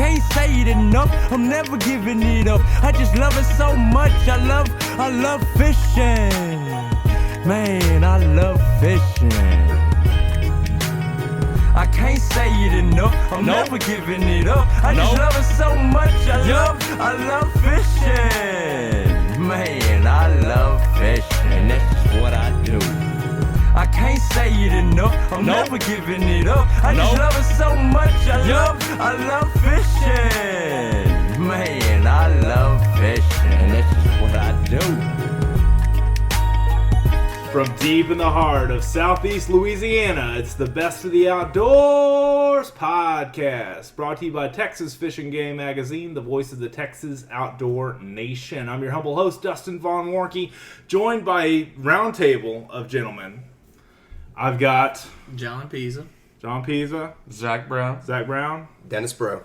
can't say it enough. I'm never giving it up. I just love it so much. I love fishing. Man, I love fishing. I can't say it enough. I'm never giving it up. I just love it so much. I love fishing. Man, I love fishing. That's just what I do. I can't say it enough. I'm never giving it up. I just love it so much. I love fishing. Man, I love fishing. That's just what I do. From deep in the heart of Southeast Louisiana, it's the Best of the Outdoors podcast, brought to you by Texas Fishing Game Magazine, the voice of the Texas outdoor nation. I'm your humble host, Dustin Von Warnke, joined by a roundtable of gentlemen. I've got John Pisa, Zach Brown, Dennis Bro.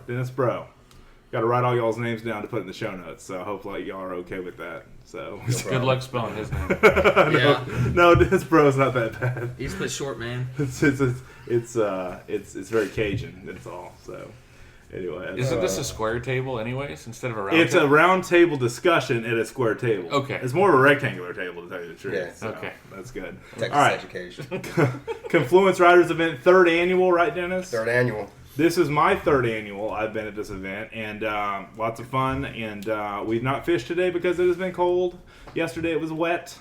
Got to write all y'all's names down to put in the show notes, so hopefully y'all are okay with that. So good luck spelling his name. No, Dennis Bro's not that bad. He's the short man. It's very Cajun. That's all. So anyway, isn't this a square table anyways instead of a round? It's table? a round table discussion at a square table. Okay, it's more of a rectangular table to tell you the truth. Yeah. So okay, that's good. Texas all right. education. Confluence Riders event, 3rd annual, right, Dennis? 3rd annual. This is my 3rd annual. I've been at this event, and lots of fun. And we've not fished today because it has been cold. Yesterday it was wet,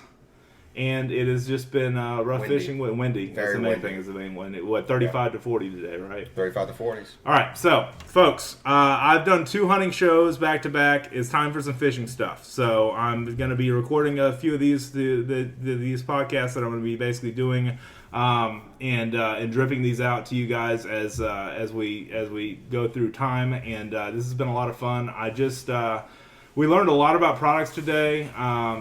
and it has just been rough windy. fishing with windy. That's the main thing. Is the main one. 35 to 40 today, right? 35 to 40s. All right, so folks, I've done 2 hunting shows back to back. It's time for some fishing stuff. So I'm going to be recording a few of these these podcasts that I'm going to be basically doing. And dripping these out to you guys as we go through time, and this has been a lot of fun. We learned a lot about products today.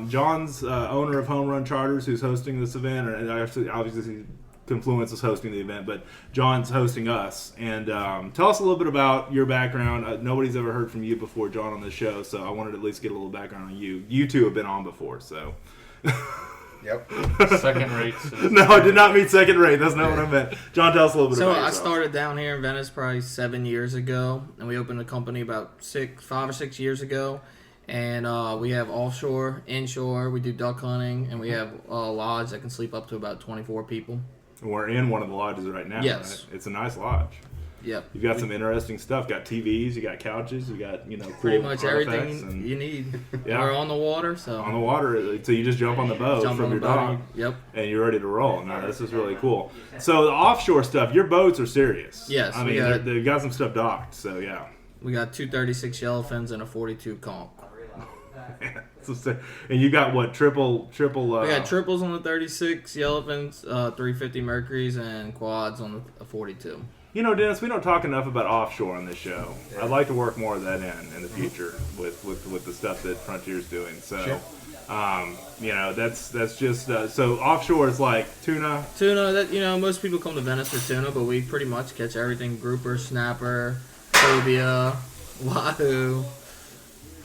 John's owner of Home Run Charters, who's hosting this event, and obviously Confluence is hosting the event, but John's hosting us. And tell us a little bit about your background. Nobody's ever heard from you before, John, on this show, so I wanted to at least get a little background on you. You two have been on before, so. Yep. Second rate. No, I did not mean second rate. That's not what I meant. John, tell us a little bit about yourself. So I started down here in Venice probably 7 years ago, and we opened a company about 5 or 6 years ago. And we have offshore, inshore. We do duck hunting, and we have a lodge that can sleep up to about 24 people. We're in one of the lodges right now. Yes. Right? It's a nice lodge. Yep. You've got some interesting stuff. Got TVs, you got couches, you got, cool pretty much everything and, you need. Yeah. We're on the water, so. On the water, so you just jump on the boat from your dock. Yep. And you're ready to roll. No, this is really cool. So the offshore stuff, your boats are serious. Yes. I mean, they've got some stuff docked, so yeah. We got 2 36 yellowfins and a 42 conch. And you got what, triple? We got triples on the 36 yellowfins, 350 mercuries, and quads on the 42. Dennis, we don't talk enough about offshore on this show. Yeah. I'd like to work more of that in the future with the stuff that Frontier's doing. So, sure. That's just so offshore is like tuna. Tuna, that most people come to Venice for tuna, but we pretty much catch everything: grouper, snapper, cobia, wahoo.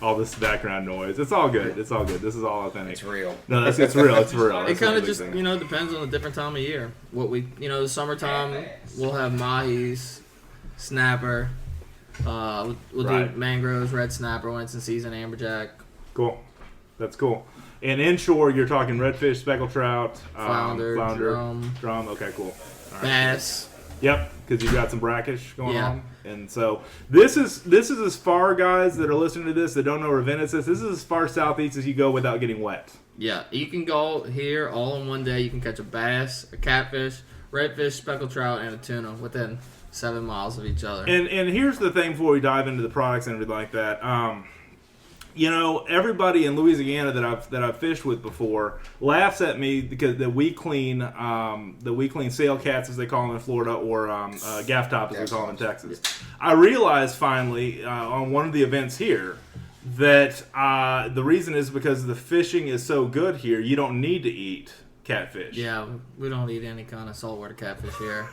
All this background noise. It's all good. This is all authentic. It's real. No, it's real. It's real. It kind of just, depends on the different time of year. What we, the summertime, we'll have mahis, snapper. We'll do mangroves, red snapper, once in season, amberjack. Cool. That's cool. And inshore, you're talking redfish, speckled trout, flounder, drum. Okay, cool. All right. Bass. Yep, because you've got some brackish going on. And so this is as far, guys that are listening to this that don't know where Venice is. This is as far southeast as you go without getting wet. Yeah, you can go here all in one day. You can catch a bass, a catfish, redfish, speckled trout, and a tuna within 7 miles of each other. And here's the thing before we dive into the products and everything like that. Everybody in Louisiana that I've fished with before laughs at me because that we clean sail cats, as they call them in Florida, or gaff top, as we call them in Texas. I realized finally on one of the events here that the reason is because the fishing is so good here. You don't need to eat catfish. Yeah, we don't eat any kind of saltwater catfish here.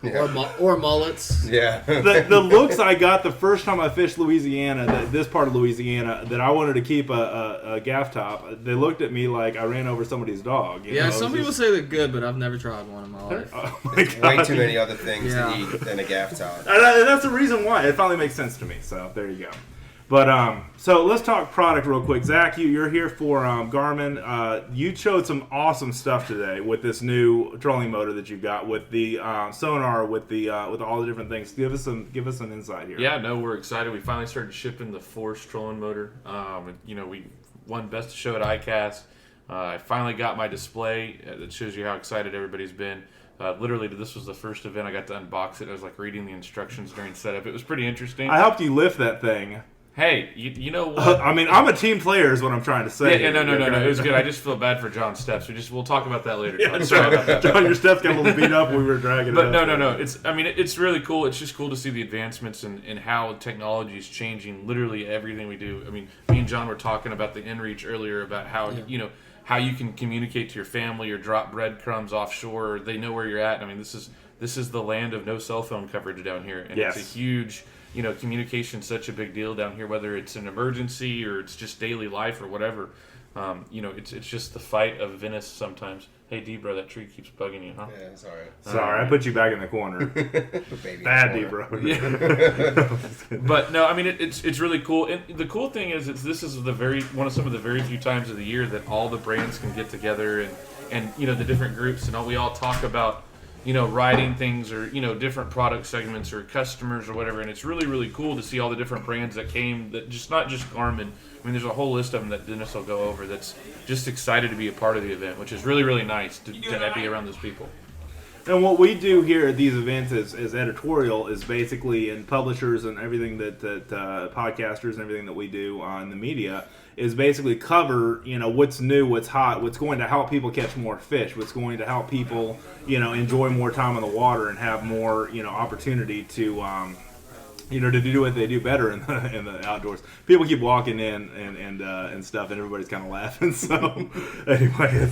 Or mullets. Yeah. The looks I got the first time I fished Louisiana, this part of Louisiana, that I wanted to keep a gaff top, they looked at me like I ran over somebody's dog. Yeah, some people say they're good, but I've never tried one in my life. Oh my God. Way too many other things to eat than a gaff top. And that's the reason why. It finally makes sense to me. So there you go. But so let's talk product real quick. Zach, you're here for Garmin. You showed some awesome stuff today with this new trolling motor that you've got with the sonar, with all the different things. Give us some insight here. Yeah, no, we're excited. We finally started shipping the Force trolling motor. We won Best of Show at ICAST. I finally got my display. That shows you how excited everybody's been. Literally, this was the first event I got to unbox it. I was like reading the instructions during setup. It was pretty interesting. I helped you lift that thing. Hey, you know what? I mean, I'm a team player is what I'm trying to say. Yeah, no. It was good. I just feel bad for John's steps. We'll talk about that later. Yeah, John, your steps got a little beat up when we were dragging it up. But no. It's really cool. It's just cool to see the advancements and how technology is changing literally everything we do. I mean, me and John were talking about the inReach earlier about how, how you can communicate to your family or drop breadcrumbs offshore. Or they know where you're at. I mean, this is the land of no cell phone coverage down here. And It's a huge... communication's such a big deal down here, whether it's an emergency or it's just daily life or whatever. It's just the fight of Venice sometimes. Hey, D-bro, that tree keeps bugging you, huh? Yeah, it's all right. Sorry, I put you back in the corner. Bad D-bro. Yeah. But no, I mean, it's really cool. And the cool thing is, this is some of the very few times of the year that all the brands can get together and the different groups and we all talk about writing things or, different product segments or customers or whatever. And it's really, really cool to see all the different brands that came, that not just Garmin. I mean, there's a whole list of them that Dennis will go over that's just excited to be a part of the event, which is really, really nice to be around those people. And what we do here at these events is editorial, is basically, and publishers and everything that podcasters and everything that we do on the media is basically cover, what's new, what's hot, what's going to help people catch more fish, what's going to help people, enjoy more time on the water and have more, opportunity to, to do what they do better in the outdoors. People keep walking in and stuff, and everybody's kind of laughing. So anyway,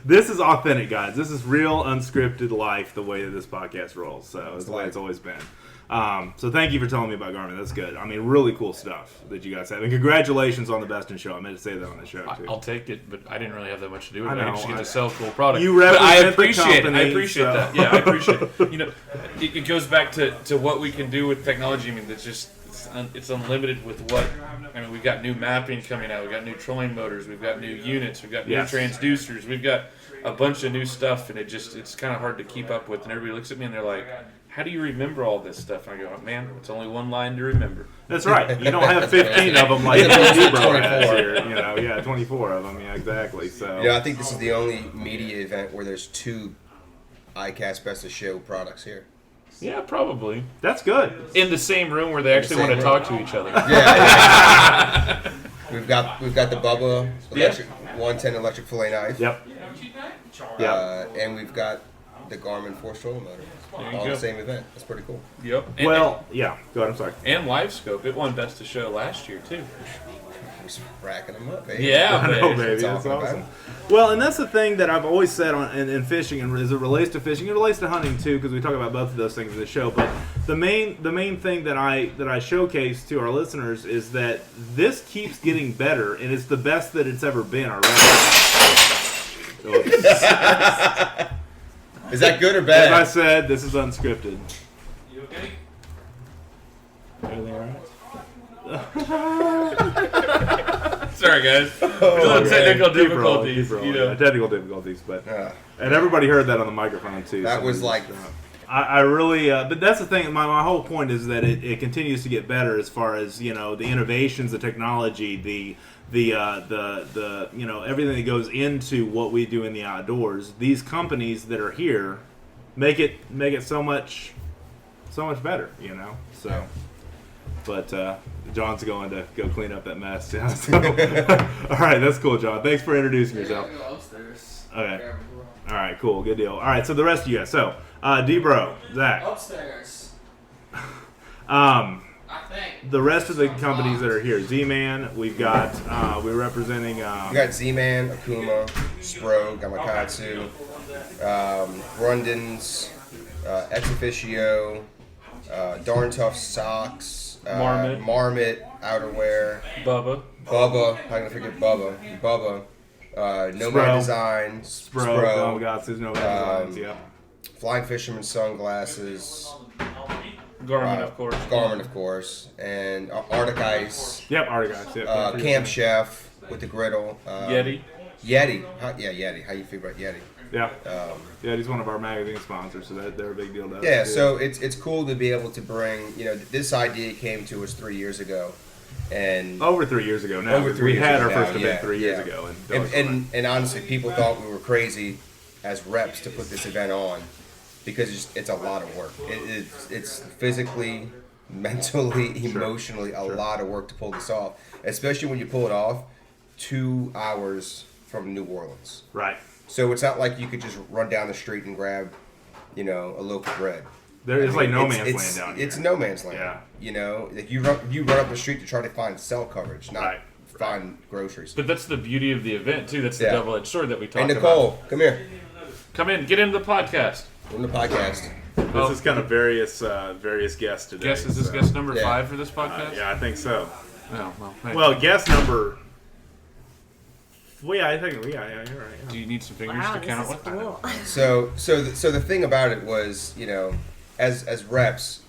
this is authentic, guys. This is real, unscripted life, the way that this podcast rolls. So it's the way it's always been. So thank you for telling me about Garmin. That's good. I mean, really cool stuff that you guys have. And congratulations on the Best in Show. I meant to say that on the show, too. I'll take it, but I didn't really have that much to do with it. I just get to sell cool products. You represent I appreciate the company, I appreciate that. Yeah, I appreciate it. It goes back to what we can do with technology. I mean, it's unlimited with what. I mean, we've got new mapping coming out. We've got new trolling motors. We've got new units. We've got new transducers. We've got a bunch of new stuff, and it's kind of hard to keep up with. And everybody looks at me and they're like, how do you remember all this stuff? And I go, man, it's only one line to remember. That's right. You don't have 15 of them like Debro has here. 24 of them. Yeah, exactly. So I think this is the only media event where there's two ICAST Best of Show products here. Yeah, probably. That's good. In the same room where they actually want to talk to each other. Yeah. We've got the Bubba 110 electric fillet knife. Yep. And we've got the Garmin Force trolling motor. All the same event. That's pretty cool. Yep. Go ahead. I'm sorry. And LiveScope. It won Best of Show last year, too. We're racking them up, baby. Yeah, baby. That's awesome. Well, and that's the thing that I've always said in fishing, and as it relates to fishing, it relates to hunting too, because we talk about both of those things in the show. But the main thing that I showcase to our listeners is that this keeps getting better, and it's the best that it's ever been already. Is that good or bad? As I said, this is unscripted. You okay? Everything all right? Sorry, guys. Technical difficulties. Technical difficulties, but and everybody heard that on the microphone too. That was like. I really, but that's the thing. My whole point is that it continues to get better as far as the innovations, the technology, the everything that goes into what we do in the outdoors. These companies that are here make it so much better, So, but John's going to go clean up that mess. So, all right, that's cool, John. Thanks for introducing yourself. Go upstairs. Okay. All right, cool, good deal. All right, so the rest of you guys. So, D-Bro, Zach. Upstairs. I think. The rest of the companies that are here, Z-Man, we've got, we're representing... we got Z-Man, Okuma, SPRO, Gamakatsu, Grundens, Ex Officio, Darn Tough Socks, Marmot outerwear, Bubba. how can I forget Bubba, Nomad Design, SPRO, Gamakatsu, Nomad Designs, yeah. Flying Fisherman sunglasses, Garmin, of course, and Arctic Ice. Yep, Arctic Ice. Yep. Camp Chef with the griddle. Yeti. Yeti. Yeti. How you feel about Yeti? Yeah. Yeti's one of our magazine sponsors, so they're a big deal to us. Yeah, too. so it's cool to be able to bring, this idea came to us 3 years ago. And over 3 years ago now. We had our first event 3 years ago. And honestly, people thought we were crazy as reps to put this event on because it's a lot of work. It's physically, mentally, emotionally a lot of work to pull this off, especially when you pull it off 2 hours from New Orleans. Right. So it's not like you could just run down the street and grab, a loaf of bread. It's like no man's land down here. It's no man's land. Yeah. Like you run up the street to try to find cell coverage, not find groceries. But that's the beauty of the event too. That's the double-edged sword that we talked about. Hey Nicole, come here. Come in, get into the podcast. This is kind of various guests today. Is this guest number 5 for this podcast? Yeah, I think so. Oh, well, guest number. Well, yeah, I think you're right. Yeah. Do you need some fingers to count with? Cool. So the thing about it was, as reps,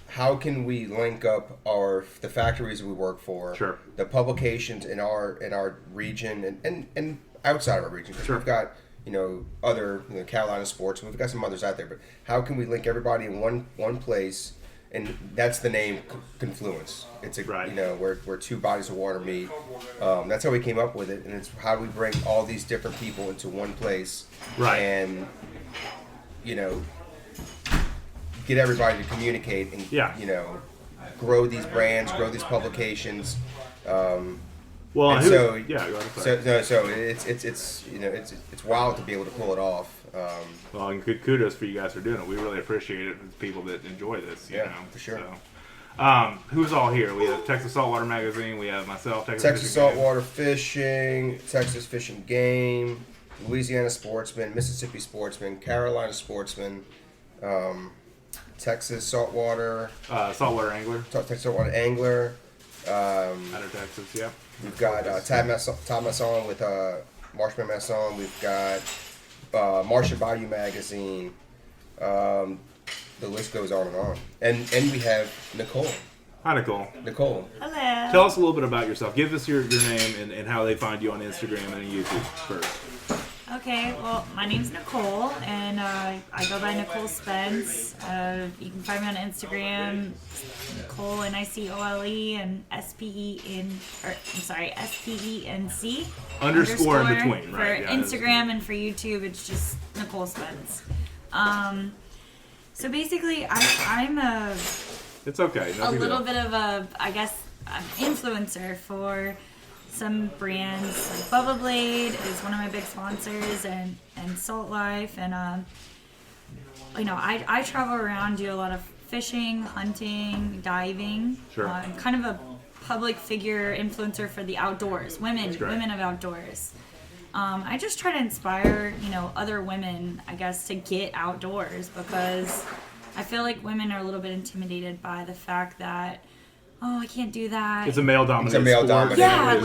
how can we link up the factories we work for, sure, the publications in our region and outside of our region? Because we've got other Carolina sports, and we've got some others out there. But how can we link everybody in one place? And that's the name Confluence. It's where 2 bodies of water meet. That's how we came up with it, and it's how do we bring all these different people into one place, and get everybody to communicate and grow these brands, grow these publications. So it's wild to be able to pull it off. Well, and good kudos for you guys for doing it. We really appreciate it. It's people that enjoy this. You know, for sure. So, who's all here? We have Texas Saltwater Magazine. We have myself, Texas Saltwater Fishing, Texas Fishing Game, Louisiana Sportsman, Mississippi Sportsman, Carolina Sportsman, Texas Saltwater, Saltwater Angler, Texas Saltwater Angler. Out of Texas, yeah. We've got Todd Masson with Marshman Masson. We've got Martian Bayou Magazine. The list goes on and on. And we have Nicole. Hi, Nicole. Nicole. Hello. Tell us a little bit about yourself. Give us your name and how they find you on Instagram and YouTube first. Okay, well, my name's Nicole, and I go by Nicole Spence. You can find me on Instagram, Nicole, Nicole, and SPENC. Underscore in between, right? For Instagram and for YouTube, it's just Nicole Spence. So basically, I'm a... It's okay. A little bit of a, I guess, an influencer for some brands. Like Bubba Blade is one of my big sponsors, and Salt Life, and I travel around, do a lot of fishing, hunting, diving. Sure. I'm kind of a public figure influencer for the outdoors, women of outdoors. I just try to inspire, other women, I guess, to get outdoors, because I feel like women are a little bit intimidated by the fact that, I can't do that. It's a male-dominated sport. Yeah,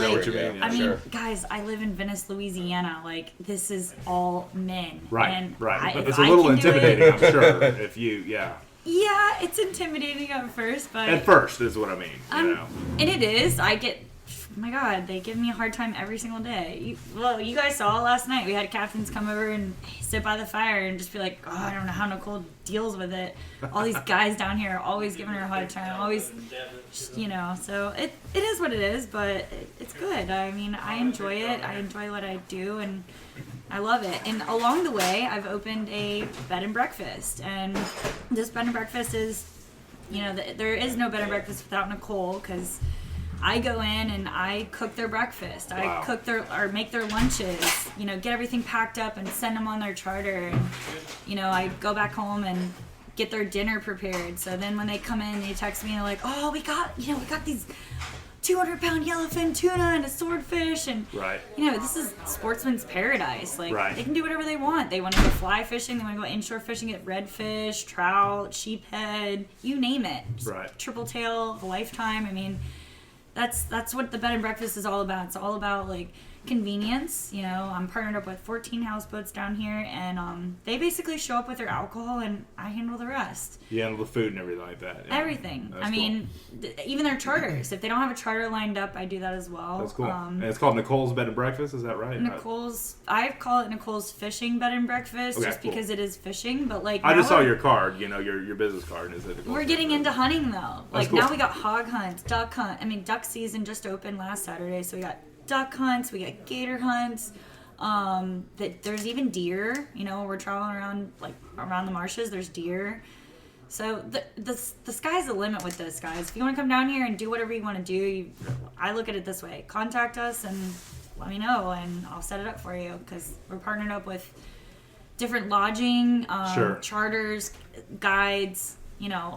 I mean, guys, I live in Venice, Louisiana. Like, this is all men. Right, and right. It's a little intimidating, I'm sure, if you, Yeah, it's intimidating at first, but... At first is what I mean, And it is. I get... Oh my God, they give me a hard time every single day. You guys saw last night. We had captains come over and sit by the fire and just be like, I don't know how Nicole deals with it. All these guys down here are always giving her a hard time. Always, so it is what it is, but it's good. I mean, I enjoy it. I enjoy what I do, and I love it. And along the way, I've opened a bed and breakfast. And this bed and breakfast is, there is no bed and breakfast without Nicole, because I go in and I cook their breakfast. I make their lunches, get everything packed up and send them on their charter. And, I go back home and get their dinner prepared. So then when they come in, they text me and they're like, we got these 200-pound yellowfin tuna and a swordfish, and Right. this is sportsman's paradise. Like Right. they can do whatever they want. They want to go fly fishing, they want to go inshore fishing, get redfish, trout, sheephead, you name it. Just Right. triple tail of a lifetime. I mean, that's what the bed and breakfast is all about. It's all about like convenience. I'm partnered up with 14 houseboats down here, and they basically show up with their alcohol, and I handle the rest. You handle the food and everything like that. Yeah. Everything. That's I mean, even their charters. If they don't have a charter lined up, I do that as well. That's cool. And it's called Nicole's Bed and Breakfast. Is that right? I call it Nicole's Fishing Bed and Breakfast, Okay, just cool. because it is fishing. But like, I just now saw your card. Your business card. Is it? we're getting into hunting though. Like cool. now we got hog hunts, duck hunt. I mean, duck season just opened last Saturday, so we got duck hunts, we got gator hunts. There's even deer. We're traveling around the marshes. There's deer. So the sky's the limit with this, guys. If you want to come down here and do whatever you want to do, I look at it this way: contact us and let me know, and I'll set it up for you, because we're partnered up with different lodging, Sure. charters, guides,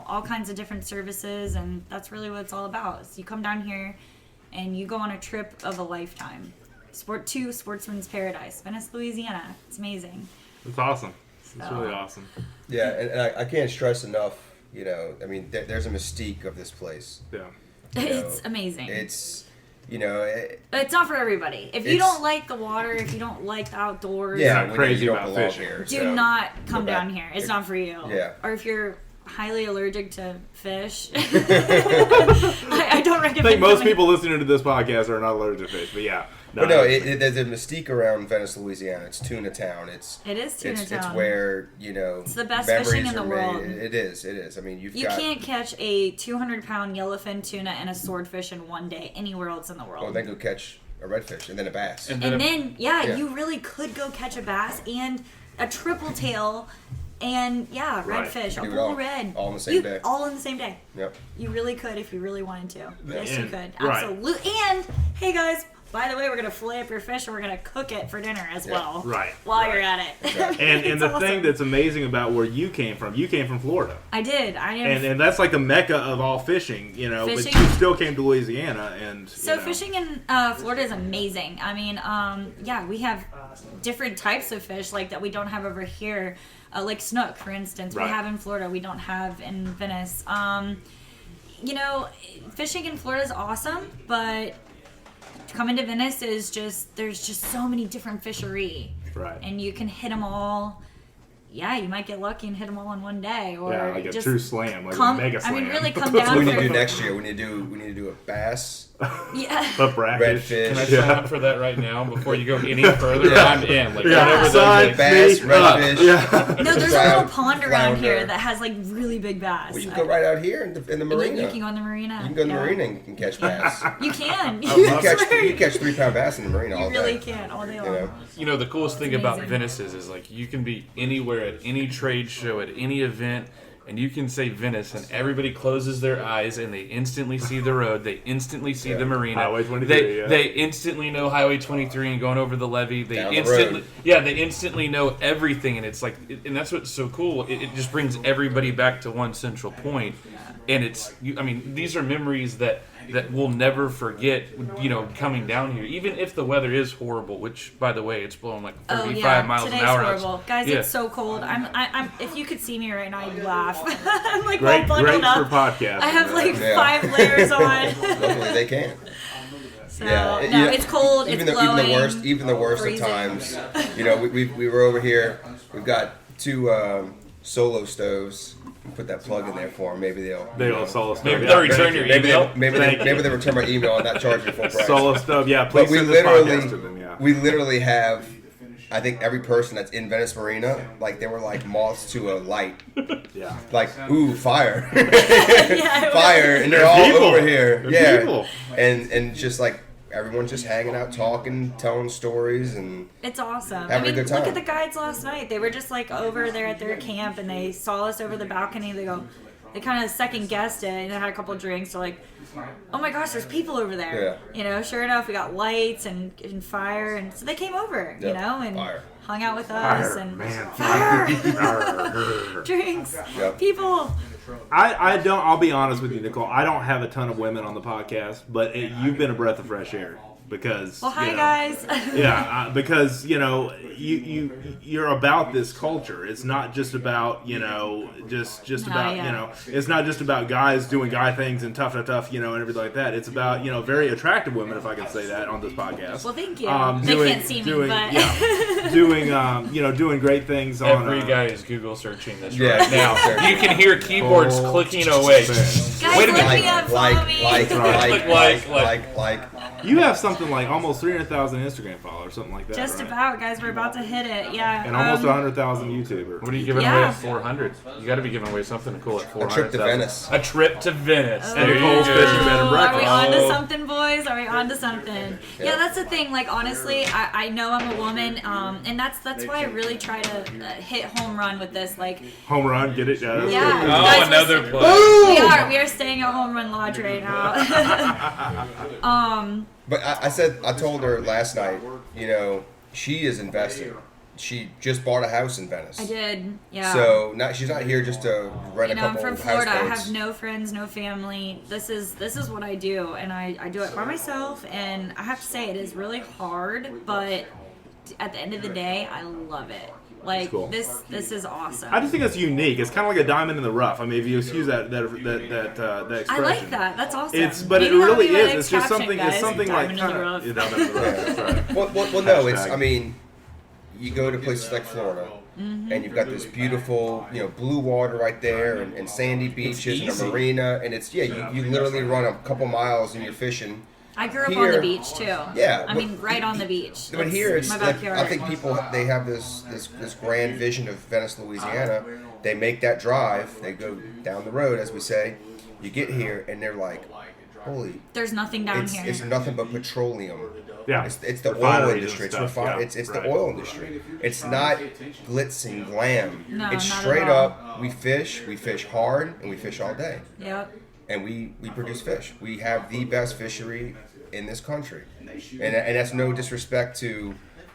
all kinds of different services, and that's really what it's all about. So you come down here and you go on a trip of a lifetime. Sportsman's Paradise, Venice, Louisiana. It's amazing. It's awesome. It's really awesome. Yeah, and I can't stress enough, there's a mystique of this place. Yeah. It's amazing. It's, It's not for everybody. If you don't like the water, if you don't like the outdoors, Yeah, when crazy you don't about belong fishing. here, do so- not come Okay. down here. It's not for you. Yeah. Or if you're highly allergic to fish, I don't recommend. I think most coming. people listening to this podcast are not allergic to fish, but yeah. But no, there's a mystique around Venice, Louisiana. It's tuna town. It is tuna It's town. where It's the best memories fishing in the are world. made. It is. I mean, You got. can't catch a 200-pound yellowfin tuna and a swordfish in one day anywhere else in the world. Oh, then go catch a redfish and then a bass. And then, Yeah. you really could go catch a bass and a triple tail and, Right. redfish, a Do it bull all- red. all in the same day. All in the same day. Yep. You really could if you really wanted to. Yes, you And- could. right. Absolutely. And, hey, guys, by the way, we're going to fillet up your fish and we're going to cook it for dinner as well. Right. While Right. you're at it. And It's the awesome. thing that's amazing about where you came from Florida. I did. I am. And that's like the mecca of all fishing, but Fishing. you still came to Louisiana and So fishing in Florida is amazing. I mean, we have different types of fish like that we don't have over here, like snook, for instance. Right. We have in Florida. We don't have in Venice. Fishing in Florida is awesome, but coming to Venice is there's just so many different fishery, Right. and you can hit them all. Yeah, you might get lucky and hit them all in one day, or Yeah, like a just true slam, like come- a mega slam. I mean, really come That's down what we need for to do next year. We need to do a bass, Yeah. But brackish. redfish, Can I sign up for that right now before you go any further? Yeah. I'm in. Like Yeah. whatever Sign those. bass, me up. redfish. Yeah. No, there's a Flounder. little pond around here that has like really big bass. We can go right out here in the And marina. You can go in the marina. You can go in the Yeah. marina and you can catch bass. You can. You You can catch swear. 3-pound bass in the marina all You really day. can all day You long. know? You know, the coolest thing It's about amazing. Venice is like you can be anywhere at any trade show, at any event, and you can say Venice, and everybody closes their eyes, and they instantly see the road. They instantly see the marina. Highway 23, They instantly know Highway 23 and going over the levee. They Down the instantly, road. they instantly know everything, and it's like, and that's what's so cool. It just brings everybody back to one central point, and these are memories that we'll never forget. You know, coming down here, even if the weather is horrible, which by the way, it's blowing like 35 miles Today's an hour. horrible, guys. Yeah. It's so cold. I'm. If you could see me right now, you'd laugh. I'm like Great, all great bundled for up. podcasting. I have like Yeah. 5 layers on. Luckily they can. So, Yeah, no, yeah. it's cold. Even it's the blowing. even the worst freezing. of times. You know, we were over here. We've got 2 solo stoves. We put that plug in there for them. Maybe they'll. They you will know, solo stove. Maybe Yeah. they'll return your Maybe email. they return my email and not charge me full price. Solo stove. Yeah, But please we send this literally, podcast to them. Yeah. we literally have, I think every person that's in Venice Marina, like they were like moths to a light. Yeah. Like, ooh, fire, Yeah, fire, and they're They're all people. over here. They're Yeah, people. and just like everyone's just hanging out, talking, telling stories, and It's awesome. Having a good look time. at the guides last night. They were just like over there at their camp, and they saw us over the balcony. They kind of second guessed it, and they had a couple drinks. They're like, "Oh my gosh, there's people over there." Yeah. You know, sure enough, we got lights and fire, and so they came over. Yeah, You know, and fire. hung out with us Fire, and man. fire, Arr. drinks, Yeah. people. I don't. I'll be honest with you, Nicole. I don't have a ton of women on the podcast, but you've been a breath of fresh air because. Well, hi guys. Yeah, because you're about this culture. It's not just about about it's not just about guys doing guy things and tough and everything like that. It's about very attractive women, if I can say that on this podcast. Well, thank you. They can't see me, but doing great things. Every guy is Google searching this right now. You can hear keyboards clicking away. Guys, Wait a look minute. me up, follow me. Like. You have something like almost 300,000 Instagram followers, something like that. Just right? about, guys. We're about to hit it. Yeah. And almost 100,000 YouTubers. What are you giving away at 400? You got to be giving away something cool at 400. A trip to Venice. A trip to Venice. Oh. There you Nicole's go. Fishing Bed and Breakfast. Are we on to something, boys? Are we on to something? Yeah, that's the thing. Like, honestly, I know I'm a woman, and that's why I really try to hit home run with this. Like, home run, get it? yeah. Oh, another play. We are staying at Home Run Lodge right now. But I told her last night, she is invested. She just bought a house in Venice. I did, yeah. So she's not here just to rent a I'm couple from of Florida. I houseboats. have no friends, no family. This is what I do, and I do it by myself. And I have to say, it is really hard, but at the end of the day, I love it. Like, cool. this is awesome. I just think it's unique. It's kind of like a diamond in the rough. I mean, if you excuse that expression. I like that. That's awesome. But Maybe it that'll really be my is. next It's just caption, something. guys. It's something like Diamond in the rough. Yeah, diamond in the rough. That's right. Well, no, it's. Hashtag. I mean, you go to places like Florida, and you've got this beautiful, blue water right there, and sandy beaches and a marina, and it's you literally run a couple miles and you're fishing. I grew up on Here- the beach too. Yeah, I mean, right on the beach. But That's here it's my like, backyard. I think people they have this grand vision of Venice, Louisiana. They make that drive. They go down the road, as we say. You get here and they're like, holy. There's nothing down here. It's nothing but petroleum. Yeah. It's the oil Refineries industry. and It's stuff, yeah, it's right. the oil industry. It's not glitz and glam. No, it's not at straight all. up. We fish hard, and we fish all day. Yep. And we produce fish. We have the best fishery in this country, and that's no disrespect to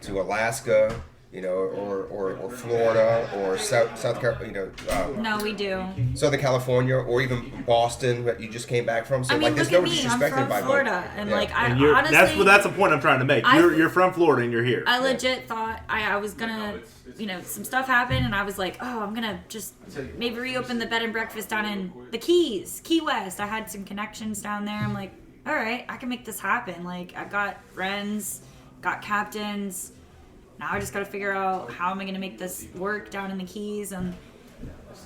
Alaska, or Florida or South Carolina, No, we do. Southern California, or even Boston that you just came back from. So I mean, there's look no at me. I'm disrespect from by Florida, and yeah. I And honestly that's the point I'm trying to make. You're from Florida and you're here. I legit thought I was gonna, some stuff happened, and I was like, oh, I'm gonna just maybe reopen the bed and breakfast down in the Keys, Key West. I had some connections down there. I'm like, all right, I can make this happen. Like, I've got friends, got captains. Now I just gotta figure out how am I gonna make this work down in the Keys, and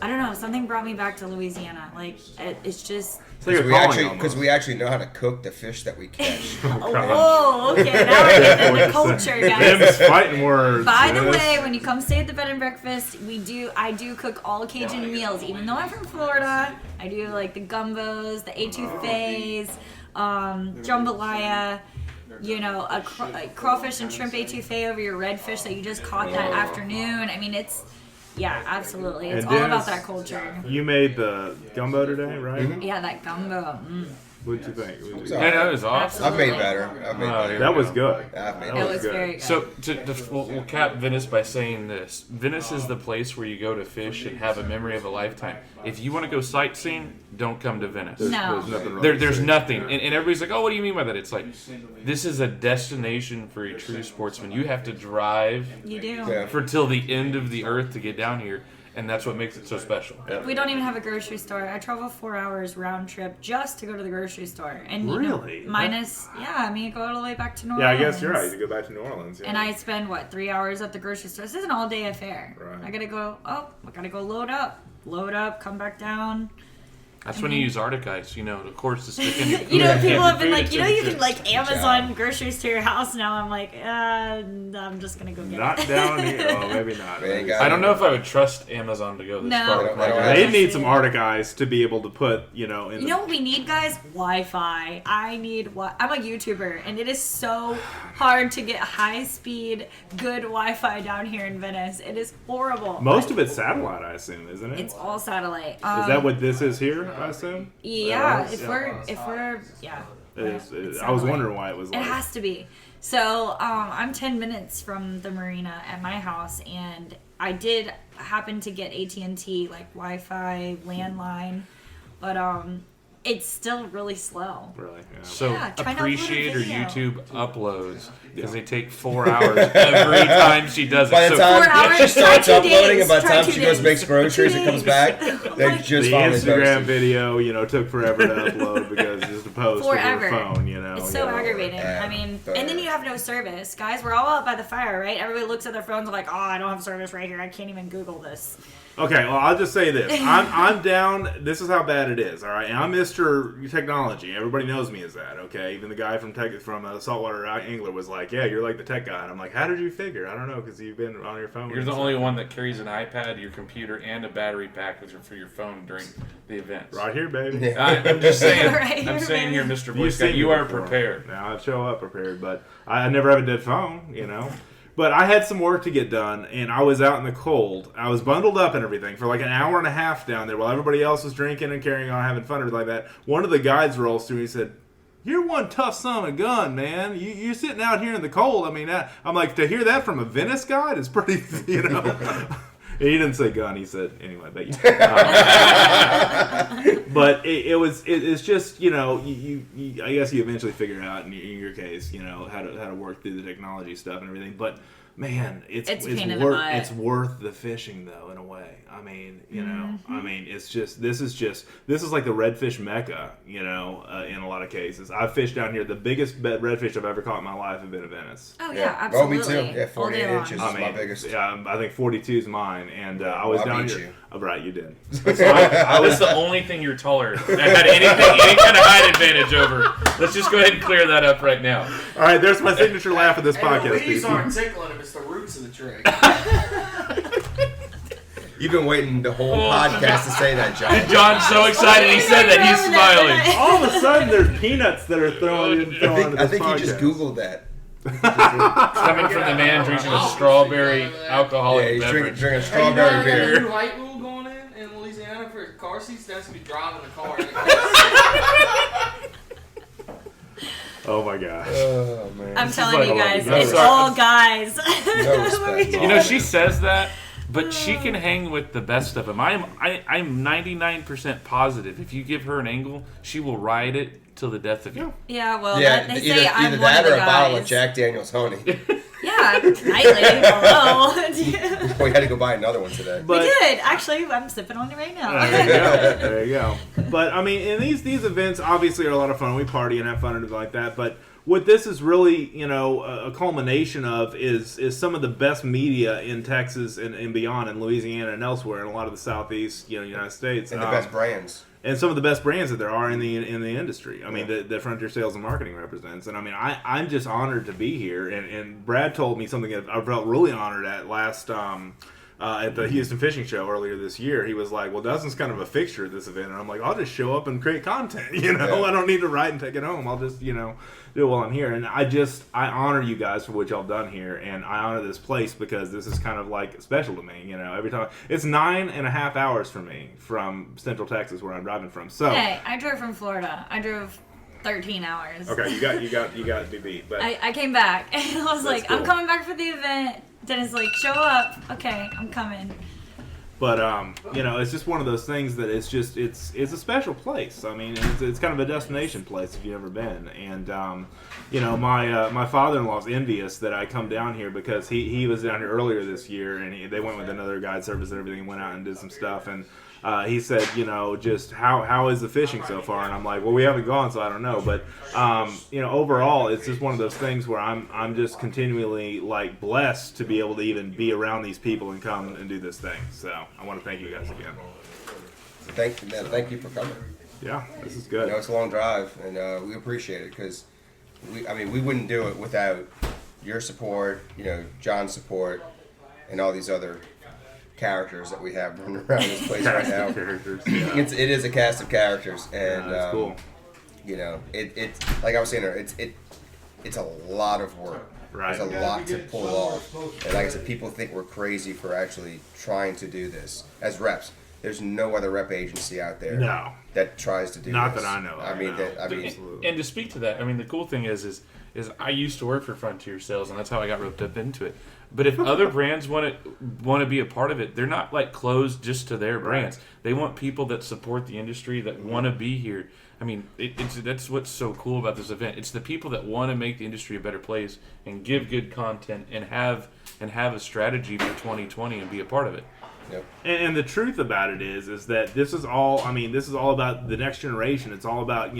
I don't know. Something brought me back to Louisiana. Like, it's just. Because we actually know how to cook the fish that we catch. Oh, okay. Now we're getting into culture, guys. Them's fighting words. By the sis. way, when you come stay at the bed and breakfast, I do cook all Cajun meals. Even though I'm from Florida, I do like the gumbos, the etouffees, jambalaya, a crawfish and shrimp etouffee over your redfish that you just caught that afternoon. I mean, absolutely. It's And all about Dennis, that culture. You made the gumbo today, right? Mm-hmm. Yeah, that gumbo. What'd you think? Yeah, that was awesome. I've made better. That was good. I've made It better. was very good. So we'll cap Venice by saying this. Venice is the place where you go to fish and have a memory of a lifetime. If you want to go sightseeing, don't come to Venice. No. There's nothing wrong. There's nothing. And everybody's like, oh, what do you mean by that? It's like, this is a destination for a true sportsman. You have to drive You do. Yeah. for till the end of the earth to get down here. And that's what makes it so special. We don't even have a grocery store. I travel 4 hours round trip just to go to the grocery store. And Really? Go all the way back to New Yeah, I Orleans. guess you're right. You go back to New Orleans. Yeah. And I spend 3 hours at the grocery store. This is an all-day affair. Right. I gotta go load up, come back down. That's when you use Arctic ice, of course, to stick in your People have been like, food you can temperature. Amazon groceries to your house now. I'm like, I'm just gonna go get Not it. down here. Oh, maybe not. Man, Maybe. guys. I don't know if I would trust Amazon to go this No. far with my I don't guys. They need some Arctic ice to be able to put, in You know what we need, guys? Wi-Fi. I'm a YouTuber, and it is so hard to get high-speed, good Wi-Fi down here in Venice. It is horrible. Most of it's satellite, I assume, isn't it? It's all satellite. Is that what this is here, I assume? Yeah, It is? if we're It is. it's I was satellite. wondering why it was It like. has to be. So I'm 10 minutes from the marina at my house, and I did happen to get AT&T like Wi-Fi landline, but it's still really slow. Really? Yeah. So Yeah, try to upload a appreciate her video. YouTube uploads because they take 4 hours every time she does it. By the So time 4 hours, she starts try 2 uploading, days, and by the try time 2 she goes days. makes groceries 2 and comes days. back, they The just finally Instagram posted. video, took forever to upload because just to post with Forever. your phone, It's so aggravating. yeah, I mean, but- and then you have no service. Guys, we're all out by the fire, right? Everybody looks at their phones and like, oh, I don't have service right here. I can't even Google this. Okay, well, I'll just say this. I'm down. This is how bad it is, all right? And I'm Mr. Technology. Everybody knows me as that, okay? Even the guy from Saltwater Angler was like, yeah, you're like the tech guy. And I'm like, how did you figure? I don't know, because you've been on your phone. you're the only one that carries an iPad, your computer, and a battery pack for your phone during the events. Right here, baby. Yeah. I'm just saying. Right I'm here, saying here, baby. Mr. Boy You've Scout, seen you me are before. prepared. Now, I show up prepared, but I never have a dead phone, But I had some work to get done, and I was out in the cold. I was bundled up and everything for like an hour and a half down there while everybody else was drinking and carrying on, having fun, everything like that. One of the guides rolls through and he said, "You're one tough son of a gun, man. You're sitting out here in the cold." I mean, I'm like, to hear that from a Venice guide is pretty, He didn't say gun. He said anyway. But but it's just you I guess you eventually figure out in your case how to work through the technology stuff and everything. But man, it's a pain in the butt. It's worth the fishing though in a way. I mean it's just this is like the redfish mecca in a lot of cases. I've fished down here. The biggest redfish I've ever caught in my life have been at Venice. Oh yeah, absolutely. Oh, me too. Yeah, All day 48 long. inches is my biggest. Yeah, I think 42 is mine, and I was I down beat here. you. Oh, right, you did. That's the only thing you're taller that had any kind of height advantage over. Let's just go ahead and clear that up right now. All right, there's my signature laugh of this And podcast. the leaves Steve. aren't tickling him. It's the roots of the tree. You've been waiting the whole podcast to say that, John. John's so excited he said that he's smiling. All of a sudden, there's peanuts that are thrown into I this think podcast. you just Googled that. Coming from the man drinking a strawberry alcoholic Yeah, he's beverage. drinking Hey, strawberry you know, beer. the new height rule going in Louisiana for car seats? That's to be driving the car. Oh my gosh. Oh, man. I'm telling like you a lot guys, of it's guys. all guys. No respect. You know, she says that, but she can hang with the best of them. I'm 99% positive. If you give her an angle, she will ride it till the death of you. Yeah, well, Yeah, they say either I'm one that of or the a bottle of guys. Jack Daniel's honey. Yeah, nightly. Hello. We had to go buy another one today. We did. Actually, I'm sipping on it right now. There you go. There you go. But I mean, and these events obviously are a lot of fun. We party and have fun and everything like that. But what this is really, a culmination of is some of the best media in Texas and beyond, in Louisiana and elsewhere, and a lot of the Southeast, United States, And the best brands. and some of the best brands that there are in the industry. I mean, that Frontier Sales and Marketing represents. And I mean, I'm just honored to be here. And Brad told me something that I felt really honored at last. At the Houston Fishing Show earlier this year, he was like, "Well, Dustin's kind of a fixture at this event," and I'm like, "I'll just show up and create content. Yeah. I don't need to write and take it home. I'll just, do it while I'm here." And I honor you guys for what y'all done here, and I honor this place because this is kind of like special to me. Every time it's 9.5 hours for me from Central Texas, where I'm driving from. So, Hey, I drove from Florida. I drove 13 hours. okay, you got to be beat, but I came back and I was like, cool. I'm coming back for the event. Dennis like, show up. Okay, I'm coming. But it's just one of those things that it's a special place. I mean, it's kind of a destination place if you've ever been. And my father-in-law's envious that I come down here because he was down here earlier this year and they went with another guide service and everything, went out and did some stuff. And he said, just how is the fishing so far? And I'm like, well, we haven't gone, so I don't know. But overall, it's just one of those things where I'm just continually like blessed to be able to even be around these people and come and do this thing. So I want to thank you guys again. Thank you for coming. Yeah, this is good. It's a long drive, and we appreciate it because we wouldn't do it without your support, John's support, and all these other characters that we have running around this place right now. Characters, yeah. It is a cast of characters, and That's cool. It's like I was saying, it's a lot of work. Right. There's a lot to pull off, and like I said, people think we're crazy for actually trying to do this as reps. there's no other rep agency out there No. that tries to do Not this. that I know of, I mean, no. And to speak to that, I mean, the cool thing is I used to work for Frontier Sales, and that's how I got roped up into it. But if other brands want to be a part of it, they're not like closed just to their brands. They want people that support the industry, that want to be here. I mean, that's what's so cool about this event. It's the people that want to make the industry a better place and give good content and have a strategy for 2020 and be a part of it. Yep. And the truth about it is that this is all about the next generation. It's all about,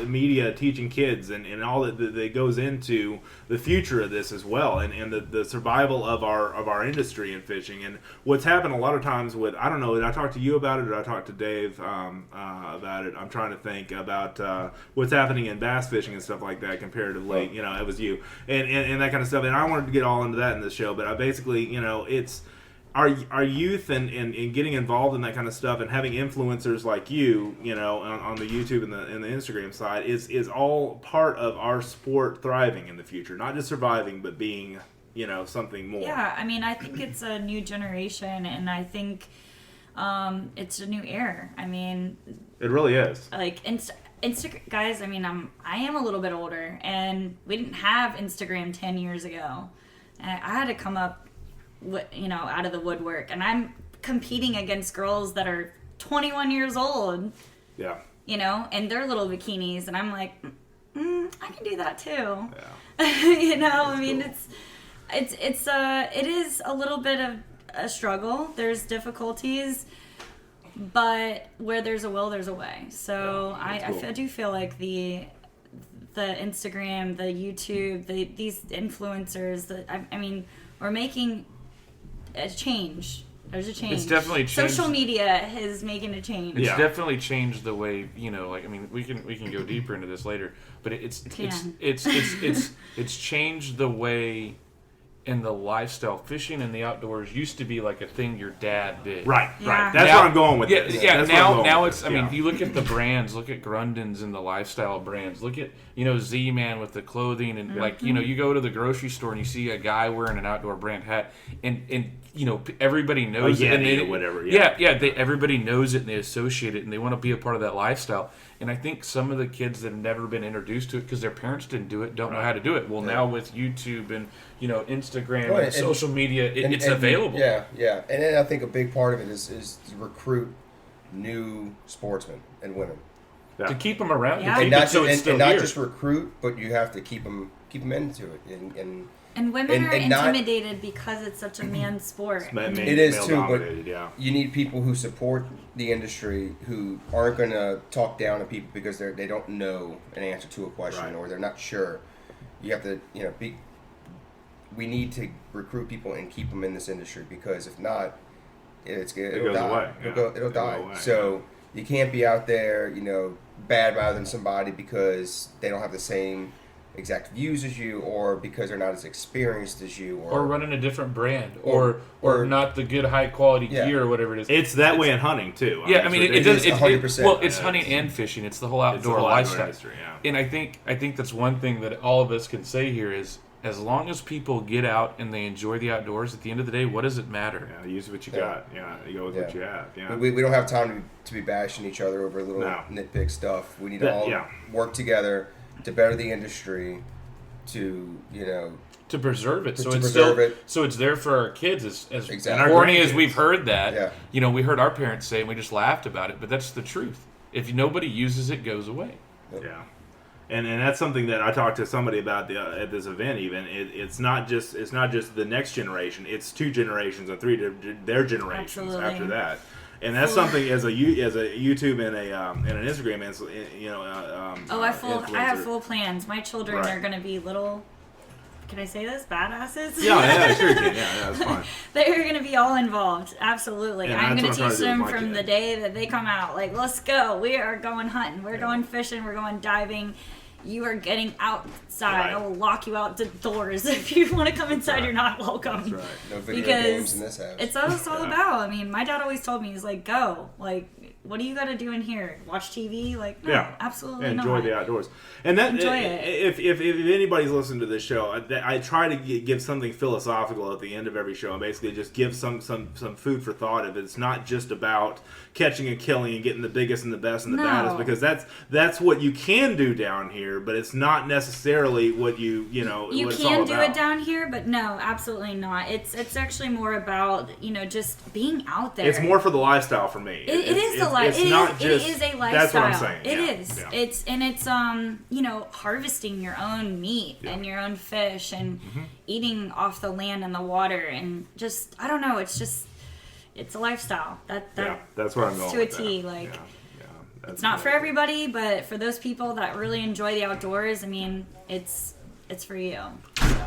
media teaching kids and all that goes into the future of this as well, and the survival of our industry in fishing. And what's happened a lot of times with, I don't know, did I talk to you about it or did I talk to Dave about it? I'm trying to think about what's happening in bass fishing and stuff like that comparatively. It was you and that kind of stuff. And I wanted to get all into that in this show, but I basically, it's our youth and getting involved in that kind of stuff and having influencers like you, on the YouTube and the Instagram side is all part of our sport thriving in the future. Not just surviving, but being, something more. Yeah, I mean, I think it's a new generation, and I think it's a new era. I mean, it really is. Like Instagram, guys. I mean, I am a little bit older, and we didn't have Instagram 10 years ago, and I had to come up, out of the woodwork, and I'm competing against girls that are 21 years old. Yeah. And their little bikinis, and I'm like, I can do that too. Yeah. I mean, cool. It is a little bit of a struggle. There's difficulties, but where there's a will, there's a way. So yeah, I do feel like the Instagram, the YouTube, these influencers, I mean, we're making a change. There's a change. It's definitely changed. Social media is making a change. It's definitely changed the way, we can go deeper into this later, but it's changed the way and the lifestyle. Fishing in the outdoors used to be like a thing your dad did. Right. That's where I'm going with this. Yeah, now it's, if you look at the brands, look at Grundens and the lifestyle brands, look at, Z-Man with the clothing and you go to the grocery store and you see a guy wearing an outdoor brand hat and everybody knows it. And or whatever. Everybody knows it and they associate it and they want to be a part of that lifestyle. And I think some of the kids that have never been introduced to it because their parents didn't do it don't know how to do it. Well, now with YouTube and Instagram and social media, it's available. Yeah. And then I think a big part of it is to recruit new sportsmen and women. Yeah. To keep them around. Yeah. And not just recruit, but you have to keep them into it. And women are intimidated because it's such a man's sport. It is too, but you need people who support the industry who aren't going to talk down to people because they don't know an answer to a question or they're not sure. You have to, we need to recruit people and keep them in this industry because if not, it'll die. It'll die. So you can't be out there, bad-mouthing somebody because they don't have the same exact views as you or because they're not as experienced as you or running a different brand or not the good high quality gear or whatever it is. It's that way in hunting too. It does 100%. Well, it's hunting and fishing. It's the whole outdoor lifestyle. And I think that's one thing that all of us can say here is as long as people get out and they enjoy the outdoors, at the end of the day, what does it matter? Yeah, use what you got. Yeah, you go with what you have. Yeah. We don't have time to be bashing each other over little nitpick stuff. We need to all work together to better the industry, to preserve it. preserve it. So it's there for our kids. As exactly. corny as we've heard that, we heard our parents say it and we just laughed about it, but that's the truth. If nobody uses it, it goes away. Yep. Yeah. And that's something that I talked to somebody about at this event. Even it's not just the next generation. It's 2 generations and 3 their generations after that. And that's something as a YouTube and an Instagram, I have full plans. My children are going to be little. Can I say this? Badasses? Yeah, sure you can. Yeah, that's fine. They're going to be all involved. Absolutely. Yeah, I'm going to teach them from the day that they come out. Like, let's go. We are going hunting. We're going fishing. We're going diving. You are getting outside. I will lock you out the doors. If you want to come inside, you're not welcome. That's right. No video games in this house. It's all about. I mean, my dad always told me, he's like, go. Like, what do you got to do in here? Watch TV? Like, no, Yeah. absolutely Enjoy not. the outdoors. And that Enjoy it. If anybody's listening to this show, I try to give something philosophical at the end of every show, and basically just give some food for thought. If it's not just about catching and killing and getting the biggest and the best and the baddest, because that's what you can do down here, but it's not necessarily what you know. You what it's can all do about. it down here, but no, absolutely not. It's actually more about just being out there. It's more for the lifestyle for me. It is the lifestyle. It is a lifestyle. That's what I'm saying. It Yeah. is. Yeah. It's harvesting your own meat and your own fish and eating off the land and the water and just I don't know. It's a lifestyle. That's where I'm going to a with T. that. Like That's it's not for amazing. everybody, but for those people that really enjoy the outdoors, I mean, it's for you.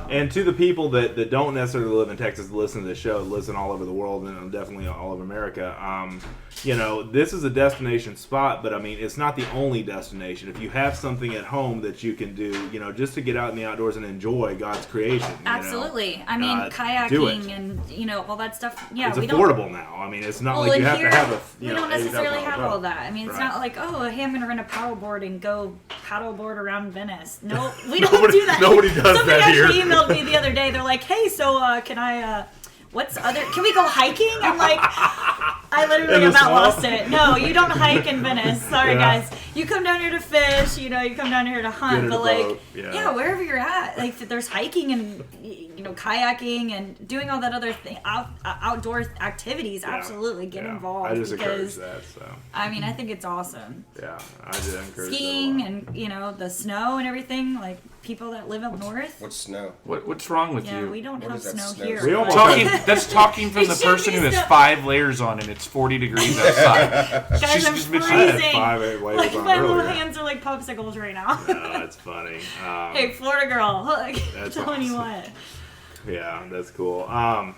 And to the people that don't necessarily live in Texas, listen to this show, listen all over the world, and definitely all over America, this is a destination spot, but I mean, it's not the only destination. If you have something at home that you can do, just to get out in the outdoors and enjoy God's creation. Absolutely. I mean, do it. kayaking and all that stuff. Yeah, It's we affordable don't. now. I mean, it's not Well, like you in have here, to have a. we don't necessarily have all that. I mean, it's Right. not like, oh, hey, I'm going to rent a paddleboard and go paddleboard around Venice. No, we don't do that. Nobody does Somebody that here. actually emailed me the other day. They're like, hey, so can I, can we go hiking? I'm like, I literally In the about swamp? lost it. No, you don't hike in Venice. Sorry, Yeah. guys. You come down here to fish, you come down here to Get hunt, in but a like, boat, yeah. yeah, wherever you're at, like there's hiking and kayaking and doing all that other thing, outdoor activities. Yeah. Absolutely get Yeah. involved. I just encourage because that. So I mean, I think it's awesome. yeah, I did encourage Skiing that a lot. and the snow and everything. Like people that live up north. What's snow? What's wrong with Yeah, you? we don't What have is that snow snow? here. We almost but- That's talking from It the should person be who has snow. 5 layers on and it's 40 degrees outside. Guys, She's I'm just been- I had freezing. 5 layers Like on my little earlier. hands are like popsicles right now. That's funny. Hey, Florida girl, look, That's telling you awesome. what. Yeah, that's cool.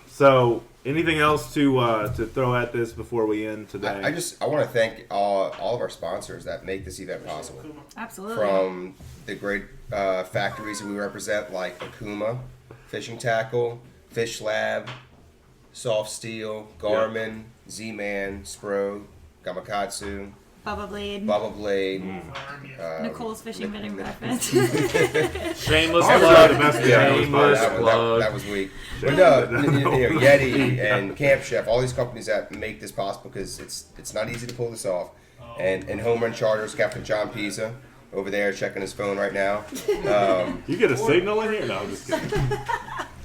So anything else to throw at this before we end today? I want to thank all of our sponsors that make this event possible. Absolutely. From the great factories that we represent, like Okuma, Fishing Tackle, FishLab, Soft Steel, Garmin, Z-Man, SPRO, Gamakatsu, Bubba Blade. Bubba Blade, Nicole's fishing bed and breakfast. Shameless Oh, plug. the best yeah, Shameless that plug. was weak. But no, Yeti and Camp Chef, all these companies that make this possible, because it's not easy to pull this off. And Home Run Charters, Captain John Pisa, over there checking his phone right now. You get a signal in here? No, I'm just kidding.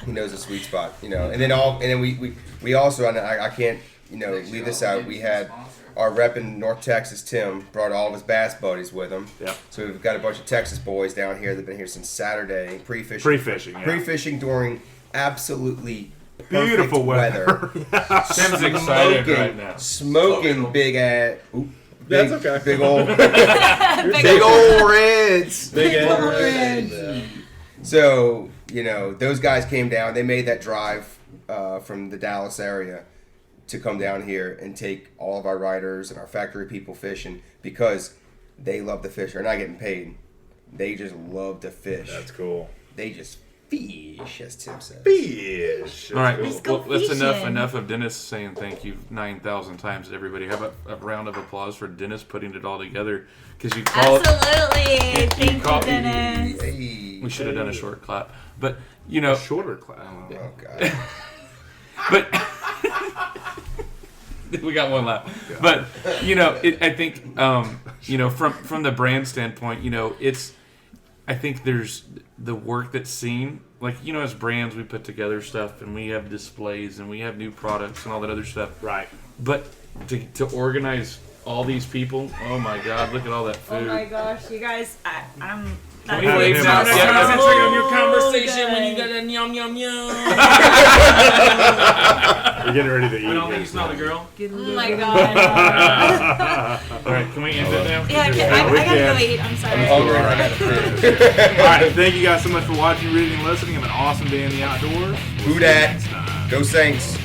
He knows the sweet spot, And then we also, and I can't leave this out. We had our rep in North Texas, Tim, brought all of his bass buddies with him. Yeah. So we've got a bunch of Texas boys down here that've been here since Saturday, pre-fishing. Pre-fishing, yeah. Pre-fishing during absolutely perfect Beautiful weather. Tim's excited right now. Smoking big ass. That's okay. Big old. Big old reds. Big old reds. So, those guys came down. They made that drive from the Dallas area to come down here and take all of our riders and our factory people fishing because they love to fish. They're not getting paid. They just love to fish. That's cool. They just fish, as Tim says. Fish. All right, Let's go that's fishing. enough of Dennis saying thank you 9,000 times to everybody. How about a round of applause for Dennis putting it all together? Because you call Absolutely. Thank call- you, Dennis. Hey. we should have done a short clap, but Shorter class. Oh, God. but we got one lap. But I think from the brand standpoint, I think there's the work that's seen. Like, as brands, we put together stuff and we have displays and we have new products and all that other stuff. Right. But to organize all these people, oh my God, look at all that Oh food. my gosh, you guys, I'm. That Wait, wait, food now, sounds yeah, so on your conversation when you good. got a yum yum yum. We're getting ready to eat. I don't think here. you smell the girl. Oh my god. All right, can we end it now? Yeah, I we gotta go can. eat. I'm sorry. Hungry. I got food. All right. Thank you guys so much for watching, reading, and listening. Have an awesome day in the outdoors. Who dat? Go Saints.